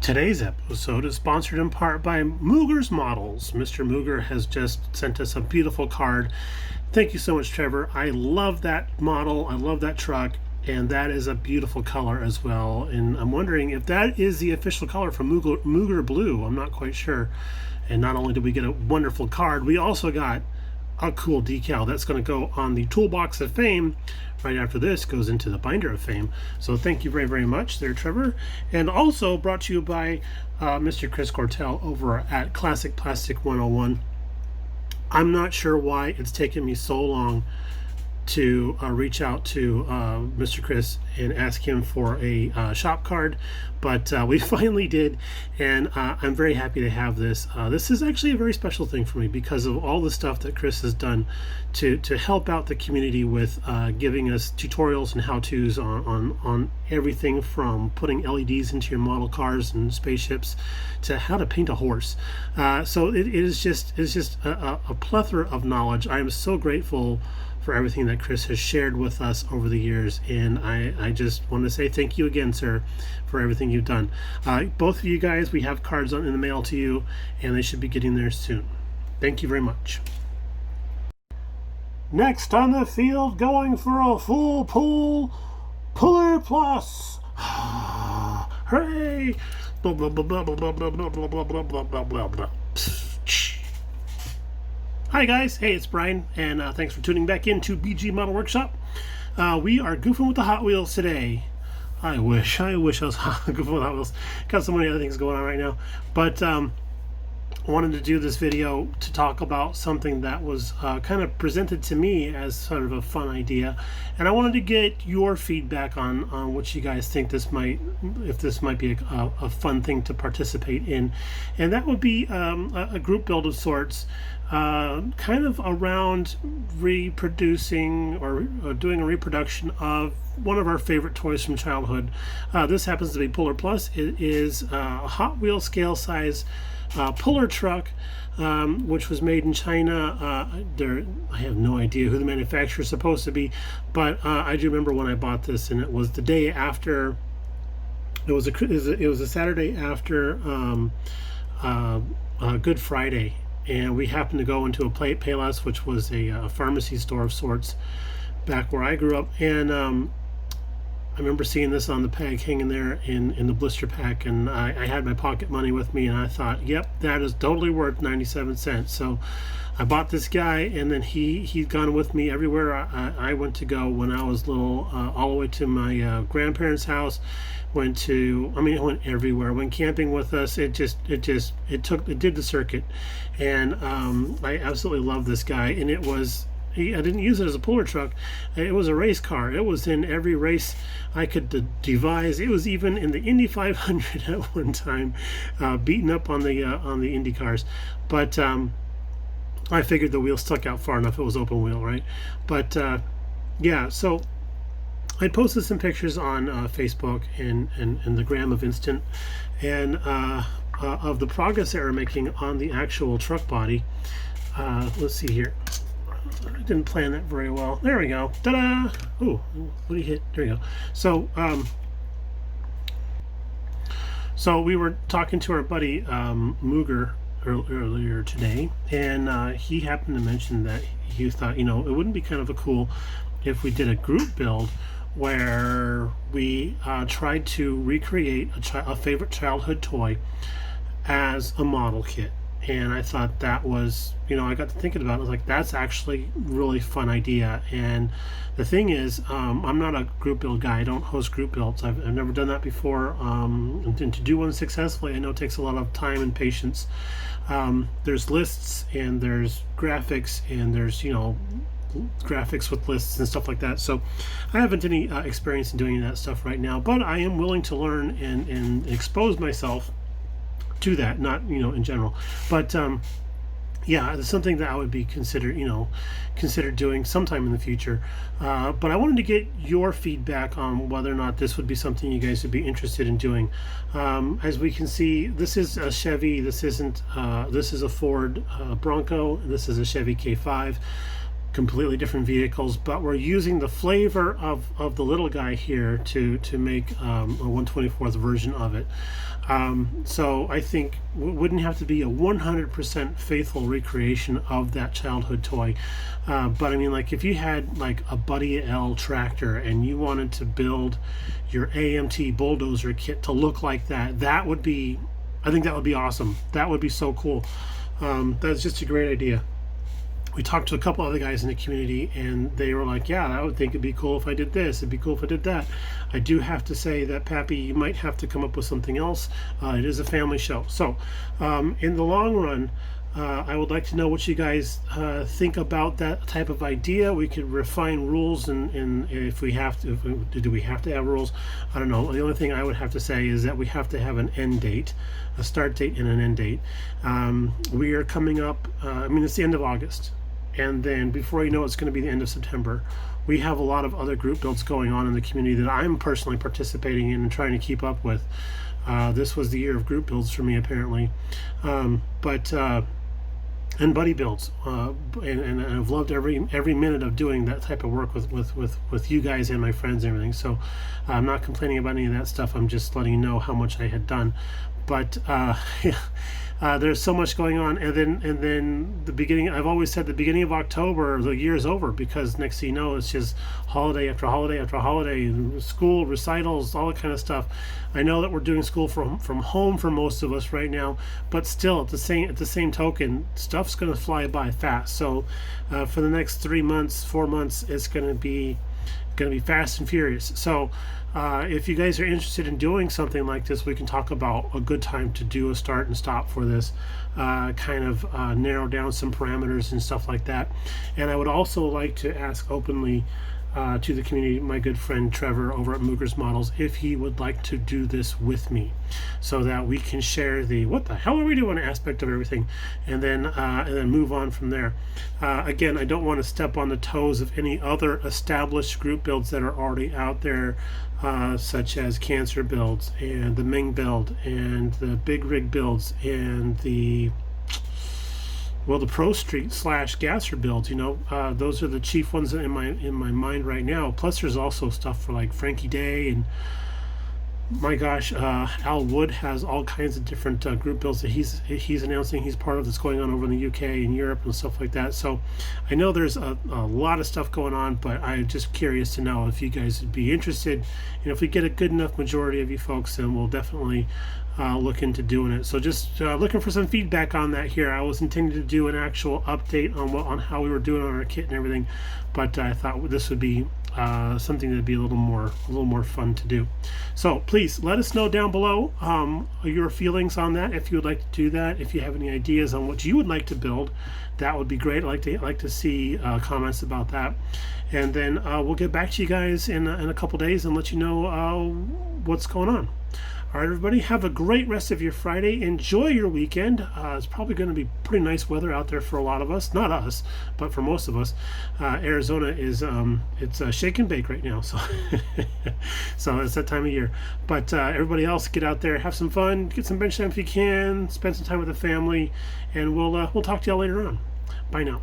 Today's episode is sponsored in part by Mooger's Models. Mr. Mooger has just sent us a beautiful card. Thank you so much, Trevor. I love that model. I love that truck. And that is a beautiful color as well. And I'm wondering if that is the official color from Mooger Blue. I'm not quite sure. And not only did we get a wonderful card, we also got a cool decal that's going to go on the Toolbox of Fame. Right after this goes into the Binder of Fame. So thank you very, very much there, Trevor. And also brought to you by Mr. Chris Cortell over at Classic Plastic 101. I'm not sure why it's taken me so long to reach out to Mr. Chris and ask him for a shop card, but we finally did, and I'm very happy to have this. This is actually a very special thing for me because of all the stuff that Chris has done to help out the community with giving us tutorials and how-tos on everything from putting LEDs into your model cars and spaceships to how to paint a horse. So it is just a plethora of knowledge. I am so grateful for everything that Chris has shared with us over the years, and I just want to say thank you again, sir, for everything you've done. Both of you guys, we have cards in the mail to you, and they should be getting there soon. Thank you very much. Next on the field, going for a full pull, Puller Plus. Hooray! Blah blah blah blah blah blah blah blah blah blah blah blah blah. Hi guys, hey, it's Brian, and thanks for tuning back into BG Model Workshop. We are goofing with the Hot Wheels today. I wish I was goofing with Hot Wheels. Got so many other things going on right now, but I wanted to do this video to talk about something that was kind of presented to me as sort of a fun idea, and I wanted to get your feedback on what you guys think if this might be a fun thing to participate in, and that would be a group build of sorts. Kind of around reproducing or doing a reproduction of one of our favorite toys from childhood. This happens to be Puller Plus. It is a Hot Wheel scale size puller truck, which was made in China. I have no idea who the manufacturer is supposed to be, but I do remember when I bought this, and it was the day after. It was a Saturday after Good Friday. And we happened to go into a Payless, which was a pharmacy store of sorts back where I grew up. And I remember seeing this on the peg hanging there in the blister pack. And I had my pocket money with me, and I thought, yep, that is totally worth 97 cents. So I bought this guy, and then he'd gone with me everywhere I went to go when I was little, all the way to my grandparents' house. It went everywhere. Went camping with us. It did the circuit, and I absolutely love this guy. And I didn't use it as a puller truck. It was a race car. It was in every race I could devise. It was even in the Indy 500 at one time, beaten up on the Indy cars. But I figured the wheel stuck out far enough. It was open wheel, right? But yeah, so I posted some pictures on Facebook and the Gram of Instant, and of the progress they were making on the actual truck body. Let's see here. I didn't plan that very well. There we go. Ta-da! Ooh, what did he hit? There we go. So we were talking to our buddy Mooger earlier today, and he happened to mention that he thought, it wouldn't be kind of a cool if we did a group build where we tried to recreate a favorite childhood toy as a model kit. And I thought that was, I got to thinking about it. I was like, that's actually a really fun idea. And the thing is, I'm not a group build guy. I don't host group builds. I've never done that before. And to do one successfully, I know it takes a lot of time and patience. There's lists, and there's graphics, and there's, graphics with lists and stuff like that. So I haven't any experience in doing that stuff right now, but I am willing to learn and expose myself to that, not in general, but yeah, it's something that I would be consider doing sometime in the future. But I wanted to get your feedback on whether or not this would be something you guys would be interested in doing. As we can see, this is a Chevy. This is a Ford Bronco. This is a Chevy K5. completely different vehicles, but we're using the flavor of the little guy here to make a 1/24th version of it. So I think wouldn't have to be a 100% faithful recreation of that childhood toy. But I mean, like if you had like a Buddy L tractor and you wanted to build your AMT bulldozer kit to look like that, I think that would be awesome. That would be so cool. That's just a great idea. We talked to a couple other guys in the community, and they were like, yeah, I would think it'd be cool if I did this. It'd be cool if I did that. I do have to say that, Pappy, you might have to come up with something else. It is a family show. So in the long run, I would like to know what you guys think about that type of idea. We could refine rules, and if we have to, do we have to have rules? I don't know. The only thing I would have to say is that we have to have an end date, a start date and an end date. We are coming up, it's the end of August. And then before you know it's going to be the end of September. We have a lot of other group builds going on in the community that I'm personally participating in and trying to keep up with. This was the year of group builds for me, apparently. And buddy builds. And I've loved every minute of doing that type of work with you guys and my friends and everything. So I'm not complaining about any of that stuff. I'm just letting you know how much I had done. But there's so much going on, and then the beginning. I've always said the beginning of October, the year is over, because next thing you know, it's just holiday after holiday after holiday, school recitals, all that kind of stuff. I know that we're doing school from home for most of us right now, but still, at the same token, stuff's going to fly by fast. So for the next 3 months, 4 months, it's going to be fast and furious. So if you guys are interested in doing something like this, we can talk about a good time to do a start and stop for this, narrow down some parameters and stuff like that. And I would also like to ask openly to the community, my good friend Trevor over at Mooger's Models, if he would like to do this with me, so that we can share the what the hell are we doing aspect of everything, and then move on from there. Again, I don't want to step on the toes of any other established group builds that are already out there, such as Cancer builds and the Ming build and the Big Rig builds and the Pro Street / Gasser builds. Those are the chief ones in my mind right now. Plus, there's also stuff for like Frankie Day, and my gosh, Al Wood has all kinds of different group builds that he's announcing he's part of, that's going on over in the UK and Europe and stuff like that. So I know there's a lot of stuff going on, but I'm just curious to know if you guys would be interested. And if we get a good enough majority of you folks, then we'll definitely look into doing it. So just looking for some feedback on that here. I was intending to do an actual update on how we were doing on our kit and everything, but I thought this would be something that'd be a little more fun to do. So please let us know down below your feelings on that. If you would like to do that, if you have any ideas on what you would like to build, that would be great. I'd like to see comments about that, and then we'll get back to you guys in a couple days and let you know what's going on. All right, everybody, have a great rest of your Friday. Enjoy your weekend. It's probably going to be pretty nice weather out there for a lot of us. Not us, but for most of us. Arizona is it's shake and bake right now, so so it's that time of year. But everybody else, get out there, have some fun, get some bench time if you can, spend some time with the family, and we'll talk to y'all later on. Bye now.